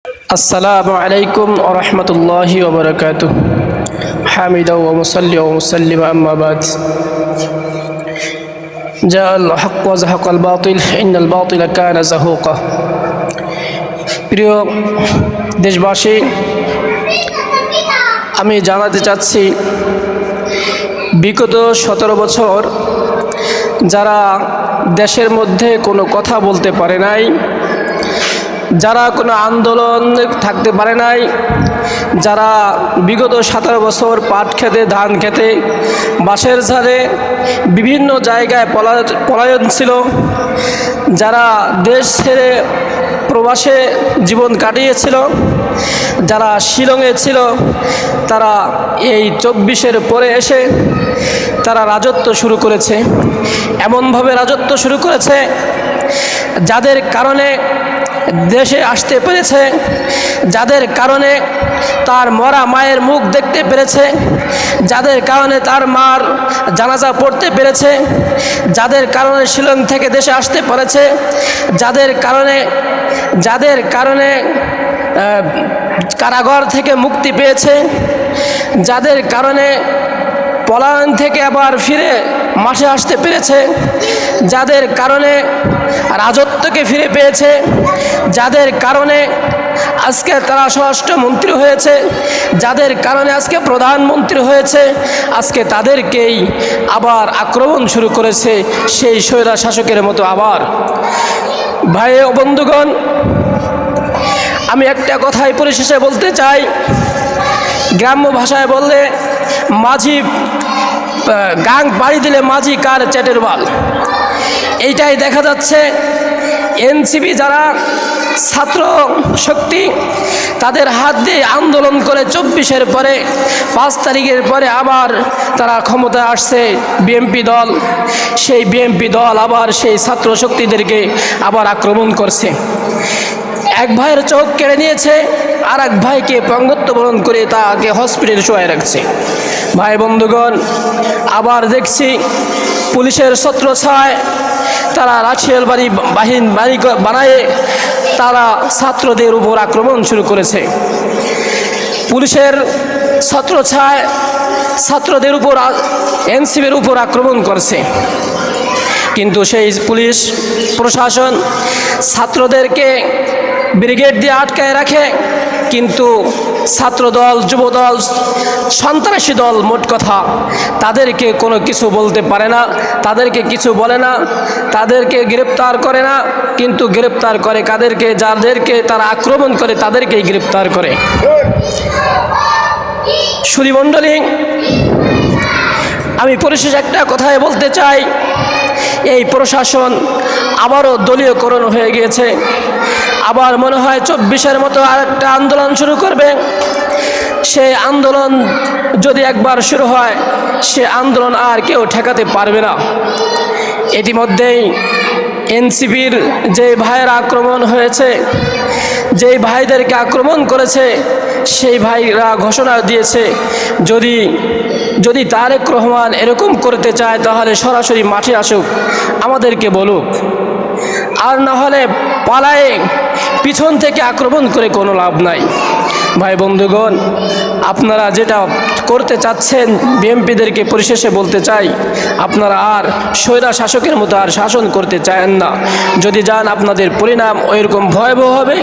السلام عليكم ورحمة الله وبركاته حامدا ومصلي ومسلم أما بعد جاء الحق وزهق الباطل إن الباطل كان زهوقا প্রিয় দেশবাসী, আমি জানাতে চাচ্ছি বিগত 17 বছর যারা দেশের মধ্যে কোনো কথা বলতে পারে নাই, যারা কোনো আন্দোলন থাকতে পারে নাই, যারা বিগত 17 বছর পাট খেতে ধান খেতে বাঁশের ঝাড়ে বিভিন্ন জায়গায় পলায়ন ছিল, যারা দেশ ছেড়ে প্রবাসে জীবন কাটিয়েছিল, যারা শিলংয়ে ছিল, তারা এই 24-এর পরে এসে তারা রাজত্ব শুরু করেছে। এমনভাবে রাজত্ব শুরু করেছে যাদের কারণে দেশে আসতে পেরেছে, যাদের কারণে তার মরা মায়ের মুখ দেখতে পেরেছে, যাদের কারণে তার মার জানাজা পড়তে পেরেছে, যাদের কারণে শিলং থেকে দেশে আসতে পেরেছে, যাদের কারণে কারাগার থেকে মুক্তি পেয়েছে, যাদের কারণে পলায়ন থেকে আবার ফিরে মাঠে আসতে পেরেছে, যাদের কারণে রাজত্বকে ফিরে পেয়েছে, যাদের কারণে আজকে তারা স্বরাষ্ট্রমন্ত্রী হয়েছে, যাদের কারণে আজকে প্রধানমন্ত্রী হয়েছে, আজকে তাদেরকেই আবার আক্রমণ শুরু করেছে সেই স্বৈরা শাসকের মতো। আবার ভাই ও বন্ধুগণ, আমি একটা কথাই পরিশেষে বলতে চাই, গ্রাম্য ভাষায় বললে মাঝি গাং বাড়ি দিলে মাঝি কার চেটের বাল। এইটাই দেখা যাচ্ছে। এনসিপি যারা ছাত্র শক্তি, তাদের হাত দিয়ে আন্দোলন করে 24-এর পরে 5 তারিখের পরে আবার তারা ক্ষমতায় আসছে বিএনপি দল। সেই বিএনপি দল আবার সেই ছাত্র শক্তিদেরকে আবার আক্রমণ করছে। এক ভাইয়ের চোখ কেড়ে নিয়েছে, আর এক ভাইকে পঙ্গত্ব বরণ করে তাকে হসপিটালে শোয়ায় রাখছে। ভাই বন্ধুগণ, আবার দেখছি পুলিশের ছত্রছায়ায় তারা রাছিয়াল বাড়ি বানায় তারা ছাত্রদের উপর আক্রমণ শুরু করেছে। পুলিশের ছত্রছায়ায় ছাত্রদের উপর এনসিপির উপর আক্রমণ করছে, কিন্তু সেই পুলিশ প্রশাসন ছাত্রদেরকে ব্রিগেড দিয়ে আটকায় রাখে, কিন্তু ছাত্রদল, যুবদল, সন্ত্রাসী দল, মোট কথা তাদেরকে কোনো কিছু বলতে পারে না, তাদেরকে কিছু বলে না, তাদেরকে গ্রেপ্তার করে না, কিন্তু গ্রেপ্তার করে কাদেরকে? যাদেরকে তারা আক্রমণ করে তাদেরকেই গ্রেপ্তার করে। সুধীমণ্ডলী, আমি পরিশেষে একটা কথাই বলতে চাই, এই প্রশাসন আবারও দলীয়করণ হয়ে গিয়েছে। আবার মনে হয় 24-এর মতো আরেকটা আন্দোলন শুরু করবে। সেই আন্দোলন যদি একবার শুরু হয়, সে আন্দোলন আর কেউ ঠেকাতে পারবে না। ইতিমধ্যেই এনসিপির যে ভাইয়ের আক্রমণ হয়েছে, যেই ভাইদেরকে আক্রমণ করেছে, সেই ভাইরা ঘোষণা দিয়েছে যদি তারেক রহমান এরকম করতে চায় তাহলে সরাসরি মাঠে আসুক, আমাদেরকে বলুক, আর না হলে পালায়ে পিছন থেকে আক্রমণ করে কোনো লাভ নাই। ভাই বন্ধুগণ, আপনারা যেটা করতে চাচ্ছেন, বিএনপিদেরকে পরিশেষে বলতে চাই, আপনারা আর স্বৈরা শাসকের মতো আর শাসন করতে চান না। যদি যান, আপনাদের পরিণাম ওইরকম ভয়াবহ হবে।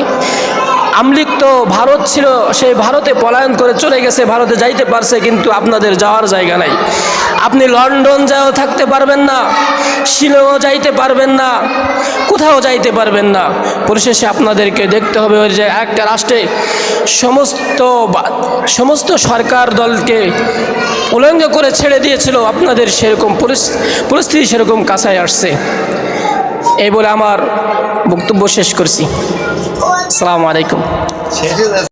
আমলিগ তো ভারত ছিল, সেই ভারতে পলায়ন করে চলে গেছে, ভারতে যাইতে পারছে, কিন্তু আপনাদের যাওয়ার জায়গা নাই। আপনি লন্ডন যাও থাকতে পারবেন না, শিলংও যাইতে পারবেন না, কোথাও যাইতে পারবেন না। পরিশেষে আপনাদেরকে দেখতে হবে ওই যে একটা রাষ্ট্রে সমস্ত সরকার দলকে উলঙ্গ করে ছেড়ে দিয়েছিল, আপনাদের সেরকম পরিস্থিতি সেরকম কাছায় আসছে। এই বলে আমার বক্তব্য শেষ করছি। আসসালামু আলাইকুম।